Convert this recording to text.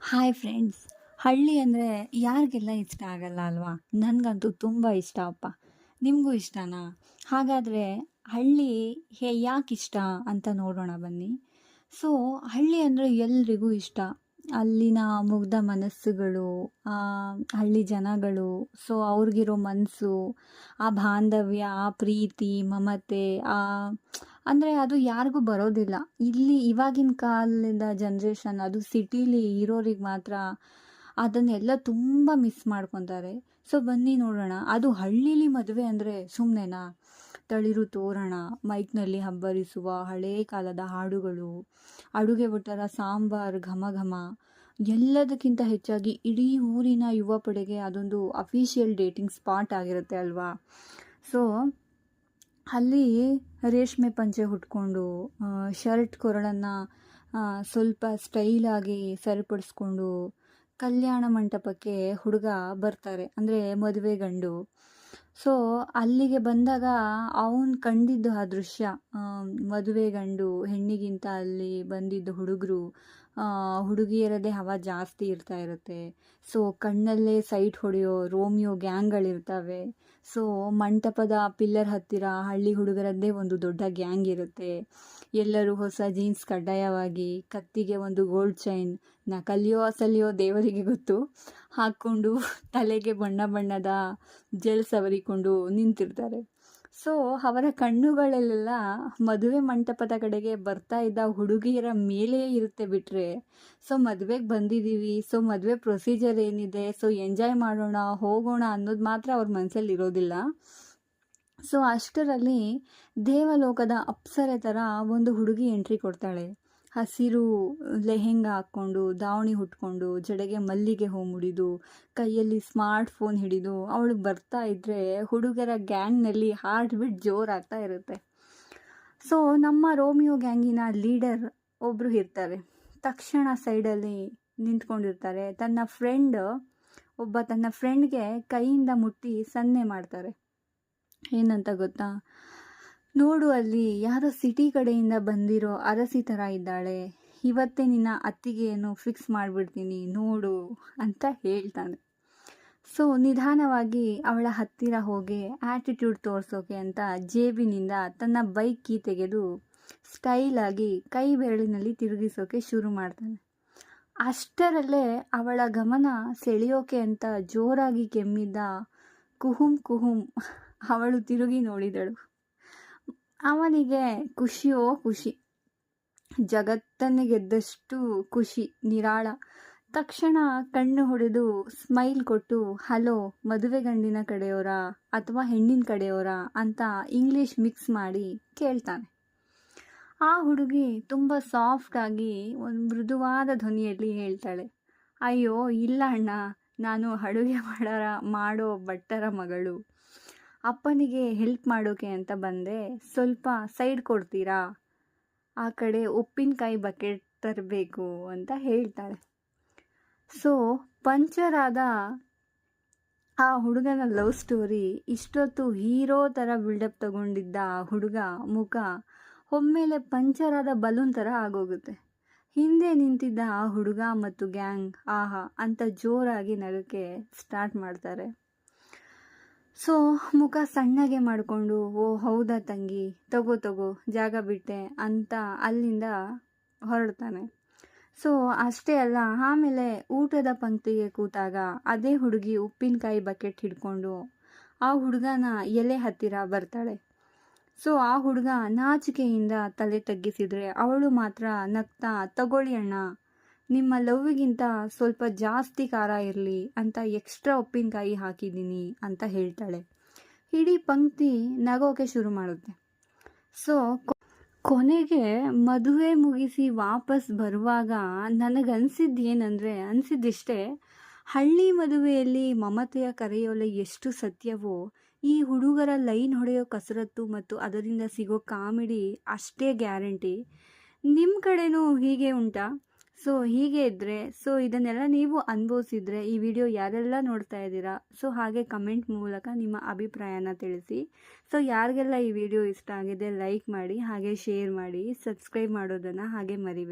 Hi friends. ಹಳ್ಳಿ ಅಂದರೆ ಯಾರಿಗೆಲ್ಲ ಇಷ್ಟ ಆಗಲ್ಲ ಅಲ್ವಾ? ನನಗಂತೂ ತುಂಬ ಇಷ್ಟ ಅಪ್ಪ. ನಿಮಗೂ ಇಷ್ಟನಾ? ಹಾಗಾದರೆ ಹಳ್ಳಿ ಯಾಕೆ ಇಷ್ಟ ಅಂತ ನೋಡೋಣ ಬನ್ನಿ. ಸೊ ಹಳ್ಳಿ ಅಂದರೆ ಎಲ್ರಿಗೂ ಇಷ್ಟ. ಅಲ್ಲಿನ ಮುಗ್ಧ ಮನಸ್ಸುಗಳು, ಆ ಹಳ್ಳಿ ಜನಗಳು, ಸೊ ಅವ್ರಿಗಿರೋ ಮನಸ್ಸು, ಆ ಬಾಂಧವ್ಯ, ಆ ಪ್ರೀತಿ, ಮಮತೆ, ಅಂದರೆ ಅದು ಯಾರಿಗೂ ಬರೋದಿಲ್ಲ. ಇಲ್ಲಿ ಇವಾಗಿನ ಕಾಲದ ಜನ್ರೇಷನ್, ಅದು ಸಿಟೀಲಿ ಇರೋರಿಗೆ ಮಾತ್ರ ಅದನ್ನೆಲ್ಲ ತುಂಬ ಮಿಸ್ ಮಾಡ್ಕೊತಾರೆ. ಸೊ ಬನ್ನಿ ನೋಡೋಣ. ಅದು ಹಳ್ಳೀಲಿ ಮದುವೆ ಅಂದರೆ ಸುಮ್ಮನೆನಾ? ತಳಿರು ತೋರಣ, ಮೈಕ್ನಲ್ಲಿ ಹಬ್ಬರಿಸುವ ಹಳೇ ಕಾಲದ ಹಾಡುಗಳು, ಅಡುಗೆ ಭಟ್ಟರ ಸಾಂಬಾರ್ ಘಮ ಘಮ, ಎಲ್ಲದಕ್ಕಿಂತ ಹೆಚ್ಚಾಗಿ ಇಡೀ ಊರಿನ ಯುವ ಪಡೆಗೆ ಅದೊಂದು ಅಫಿಷಿಯಲ್ ಡೇಟಿಂಗ್ ಸ್ಪಾಟ್ ಆಗಿರುತ್ತೆ ಅಲ್ವಾ? ಸೊ ಅಲ್ಲಿ ರೇಷ್ಮೆ ಪಂಚೆ ಉಟ್ಕೊಂಡು, ಶರ್ಟ್ ಕೊರಳನ್ನು ಸ್ವಲ್ಪ ಸ್ಟೈಲಾಗಿ ಸರಿಪಡಿಸ್ಕೊಂಡು ಕಲ್ಯಾಣ ಮಂಟಪಕ್ಕೆ ಹುಡುಗ ಬರ್ತಾರೆ, ಅಂದರೆ ಮದುವೆ ಗಂಡು. ಸೊ ಅಲ್ಲಿಗೆ ಬಂದಾಗ ಅವನು ಕಂಡಿದ್ದು ಆ ದೃಶ್ಯ, ಮದುವೆ ಗಂಡು ಹೆಣ್ಣಿಗಿಂತ ಅಲ್ಲಿ ಬಂದಿದ್ದು ಹುಡುಗರು, ಹುಡುಗಿಯರದೇ ಹವಾ ಜಾಸ್ತಿ ಇರ್ತಾ ಇರುತ್ತೆ. ಸೊ ಕಣ್ಣಲ್ಲೇ ಸೈಟ್ ಹೊಡೆಯೋ ರೋಮಿಯೋ ಗ್ಯಾಂಗ್ಗಳಿರ್ತವೆ. ಸೊ ಮಂಟಪದ ಪಿಲ್ಲರ್ ಹತ್ತಿರ ಹಳ್ಳಿ ಹುಡುಗರದ್ದೇ ಒಂದು ದೊಡ್ಡ ಗ್ಯಾಂಗ್ ಇರುತ್ತೆ. ಎಲ್ಲರೂ ಹೊಸ ಜೀನ್ಸ್ ಕಡ್ಡಾಯವಾಗಿ, ಕತ್ತಿಗೆ ಒಂದು ಗೋಲ್ಡ್ ಚೈನ್, ನಕಲಿಯೋ ಅಸಲಿಯೋ ದೇವರಿಗೆ ಗೊತ್ತು, ಹಾಕ್ಕೊಂಡು ತಲೆಗೆ ಬಣ್ಣ ಬಣ್ಣದ ಜೆಲ್ ಸವರಿಕೊಂಡು ನಿಂತಿರ್ತಾರೆ. ಸೊ ಅವರ ಕಣ್ಣುಗಳಲ್ಲೆಲ್ಲ ಮದುವೆ ಮಂಟಪದ ಕಡೆಗೆ ಬರ್ತಾ ಇದ್ದ ಹುಡುಗಿಯರ ಮೇಲೆ ಇರುತ್ತೆ ಬಿಟ್ಟರೆ, ಸೊ ಮದುವೆಗೆ ಬಂದಿದ್ದೀವಿ, ಸೊ ಮದುವೆ ಪ್ರೊಸೀಜರ್ ಏನಿದೆ, ಸೊ ಎಂಜಾಯ್ ಮಾಡೋಣ ಹೋಗೋಣ ಅನ್ನೋದು ಮಾತ್ರ ಅವ್ರ ಮನಸ್ಸಲ್ಲಿ ಇರೋದಿಲ್ಲ. ಸೊ ಅಷ್ಟರಲ್ಲಿ ದೇವಲೋಕದ ಅಪ್ಸರೆ ಥರ ಒಂದು ಹುಡುಗಿ ಎಂಟ್ರಿ ಕೊಡ್ತಾಳೆ. ಹಸಿರು ಲೆಹೆಂಗಾ ಹಾಕ್ಕೊಂಡು, ದಾವಣಿ ಹುಟ್ಕೊಂಡು, ಜಡೆಗೆ ಮಲ್ಲಿಗೆ ಹೂ ಮುಡಿದು, ಕೈಯಲ್ಲಿ ಸ್ಮಾರ್ಟ್ ಫೋನ್ ಹಿಡಿದು ಅವಳು ಬರ್ತಾ ಇದ್ದರೆ ಹುಡುಗರ ಗ್ಯಾಂಗ್ನಲ್ಲಿ ಹಾರ್ಟ್ ಬೀಟ್ ಜೋರಾಗ್ತಾ ಇರುತ್ತೆ. ಸೊ ನಮ್ಮ ರೋಮಿಯೋ ಗ್ಯಾಂಗಿನ ಲೀಡರ್ ಒಬ್ಬರು ಇರ್ತಾರೆ. ತಕ್ಷಣ ಸೈಡಲ್ಲಿ ನಿಂತ್ಕೊಂಡಿರ್ತಾರೆ. ತನ್ನ ಫ್ರೆಂಡ್ಗೆ ಕೈಯಿಂದ ಮುಟ್ಟಿ ಸನ್ನೆ ಮಾಡ್ತಾರೆ. ಏನಂತ ಗೊತ್ತಾ? ನೋಡು, ಅಲ್ಲಿ ಯಾರೋ ಸಿಟಿ ಕಡೆಯಿಂದ ಬಂದಿರೋ ಅರಸಿ ಥರ ಇದ್ದಾಳೆ, ಇವತ್ತೇ ನಿನ್ನ ಅತ್ತಿಗೆಯನ್ನು ಫಿಕ್ಸ್ ಮಾಡಿಬಿಡ್ತೀನಿ ನೋಡು ಅಂತ ಹೇಳ್ತಾನೆ. ಸೊ ನಿಧಾನವಾಗಿ ಅವಳ ಹತ್ತಿರ ಹೋಗಿ ಆ್ಯಟಿಟ್ಯೂಡ್ ತೋರಿಸೋಕೆ ಅಂತ ಜೇಬಿನಿಂದ ತನ್ನ ಬೈಕ್ ಕೀ ತೆಗೆದು ಸ್ಟೈಲಾಗಿ ಕೈ ಬೆರಳಿನಲ್ಲಿ ತಿರುಗಿಸೋಕೆ ಶುರು ಮಾಡ್ತಾನೆ. ಅಷ್ಟರಲ್ಲೇ ಅವಳ ಗಮನ ಸೆಳೆಯೋಕೆ ಅಂತ ಜೋರಾಗಿ ಕೆಮ್ಮಿದ್ದ ಕುಹುಂ ಅವಳು ತಿರುಗಿ ನೋಡಿದಳು. ಅವನಿಗೆ ಖುಷಿಯೋ ಖುಷಿ, ಜಗತ್ತನ್ನೇ ಗೆದ್ದಷ್ಟು ಖುಷಿ, ನಿರಾಳ. ತಕ್ಷಣ ಕಣ್ಣು ಹೊಡೆದು ಸ್ಮೈಲ್ ಕೊಟ್ಟು, ಹಲೋ, ಮದುವೆ ಗಂಡಿನ ಕಡೆಯವರಾ ಅಥವಾ ಹೆಣ್ಣಿನ ಕಡೆಯವರಾ ಅಂತ ಇಂಗ್ಲೀಷ್ ಮಿಕ್ಸ್ ಮಾಡಿ ಕೇಳ್ತಾನೆ. ಆ ಹುಡುಗಿ ತುಂಬ ಸಾಫ್ಟಾಗಿ ಒಂದು ಮೃದುವಾದ ಧ್ವನಿಯಲ್ಲಿ ಹೇಳ್ತಾಳೆ, ಅಯ್ಯೋ ಇಲ್ಲ ಅಣ್ಣ, ನಾನು ಅಡುಗೆ ಮಾಡೋ ಭಟ್ಟರ ಮಗಳು. ಅಪ್ಪನಿಗೆ ಹೆಲ್ಪ್ ಮಾಡೋಕೆ ಅಂತ ಬಂದೆ, ಸ್ವಲ್ಪ ಸೈಡ್ ಕೊಡ್ತೀರಾ? ಆ ಕಡೆ ಉಪ್ಪಿನಕಾಯಿ ಬಕೆಟ್ ತರಬೇಕು ಅಂತ ಹೇಳ್ತಾಳೆ. ಸೊ ಪಂಚರ್ ಆದ ಆ ಹುಡುಗನ ಲವ್ ಸ್ಟೋರಿ, ಇಷ್ಟೊತ್ತು ಹೀರೋ ಥರ ಬಿಲ್ಡಪ್ ತಗೊಂಡಿದ್ದ ಹುಡುಗ ಮುಖ ಒಮ್ಮೆಲೆ ಪಂಚರ್ ಆದ ಬಲೂನ್ ಥರ ಆಗೋಗುತ್ತೆ. ಹಿಂದೆ ನಿಂತಿದ್ದ ಆ ಹುಡುಗ ಮತ್ತು ಗ್ಯಾಂಗ್ ಆಹಾ ಅಂತ ಜೋರಾಗಿ ನಗಕ್ಕೆ ಸ್ಟಾರ್ಟ್ ಮಾಡ್ತಾರೆ. ಸೊ ಮುಖ ಸಣ್ಣಗೆ ಮಾಡಿಕೊಂಡು, ಓ ಹೌದಾ ತಂಗಿ, ತಗೋ ಜಾಗ ಬಿಟ್ಟೆ ಅಂತ ಅಲ್ಲಿಂದ ಹೊರಡ್ತಾನೆ. ಸೊ ಅಷ್ಟೇ ಅಲ್ಲ, ಆಮೇಲೆ ಊಟದ ಪಂಕ್ತಿಗೆ ಕೂತಾಗ ಅದೇ ಹುಡುಗಿ ಉಪ್ಪಿನಕಾಯಿ ಬಕೆಟ್ ಹಿಡ್ಕೊಂಡು ಆ ಹುಡುಗನ ಎಲೆ ಹತ್ತಿರ ಬರ್ತಾಳೆ. ಸೊ ಆ ಹುಡುಗ ನಾಚಿಕೆಯಿಂದ ತಲೆ ತಗ್ಗಿಸಿದ್ರೆ ಅವಳು ಮಾತ್ರ ನಗ್ತಾ, ತಗೊಳ್ಳಿ ಅಣ್ಣ, ನಿಮ್ಮ ಲವ್ಗಿಂತ ಸ್ವಲ್ಪ ಜಾಸ್ತಿ ಖಾರ ಇರಲಿ ಅಂತ ಎಕ್ಸ್ಟ್ರಾ ಉಪ್ಪಿನಕಾಯಿ ಹಾಕಿದ್ದೀನಿ ಅಂತ ಹೇಳ್ತಾಳೆ. ಇಡೀ ಪಂಕ್ತಿ ನಗೋಕೆ ಶುರು ಮಾಡುತ್ತೆ. ಸೊ ಕೊನೆಗೆ ಮದುವೆ ಮುಗಿಸಿ ವಾಪಸ್ ಬರುವಾಗ ಅನಿಸಿದ್ದಿಷ್ಟೇ, ಹಳ್ಳಿ ಮದುವೆಯಲ್ಲಿ ಮಮತೆಯ ಕರೆಯೋಲೆ ಎಷ್ಟು ಸತ್ಯವೋ, ಈ ಹುಡುಗರ ಲೈನ್ ಹೊಡೆಯೋ ಕಸರತ್ತು ಮತ್ತು ಅದರಿಂದ ಸಿಗೋ ಕಾಮಿಡಿ ಅಷ್ಟೇ ಗ್ಯಾರಂಟಿ. ನಿಮ್ಮ ಕಡೆನೂ ಹೀಗೆ ಉಂಟಾ? ಸೊ ಹೀಗೆ ಇದ್ದರೆ, ಸೊ ಇದನ್ನೆಲ್ಲ ನೀವು ಅನುಭವಿಸಿದರೆ ಈ ವಿಡಿಯೋ ಯಾರೆಲ್ಲ ನೋಡ್ತಾ ಇದ್ದೀರಾ, ಸೊ ಹಾಗೆ ಕಮೆಂಟ್ ಮೂಲಕ ನಿಮ್ಮ ಅಭಿಪ್ರಾಯನ ತಿಳಿಸಿ. ಸೊ ಯಾರಿಗೆಲ್ಲ ಈ ವಿಡಿಯೋ ಇಷ್ಟ ಆಗಿದೆ ಲೈಕ್ ಮಾಡಿ, ಹಾಗೆ ಶೇರ್ ಮಾಡಿ, ಸಬ್ಸ್ಕ್ರೈಬ್ ಮಾಡೋದನ್ನು ಹಾಗೆ ಮರಿಬೇಡಿ.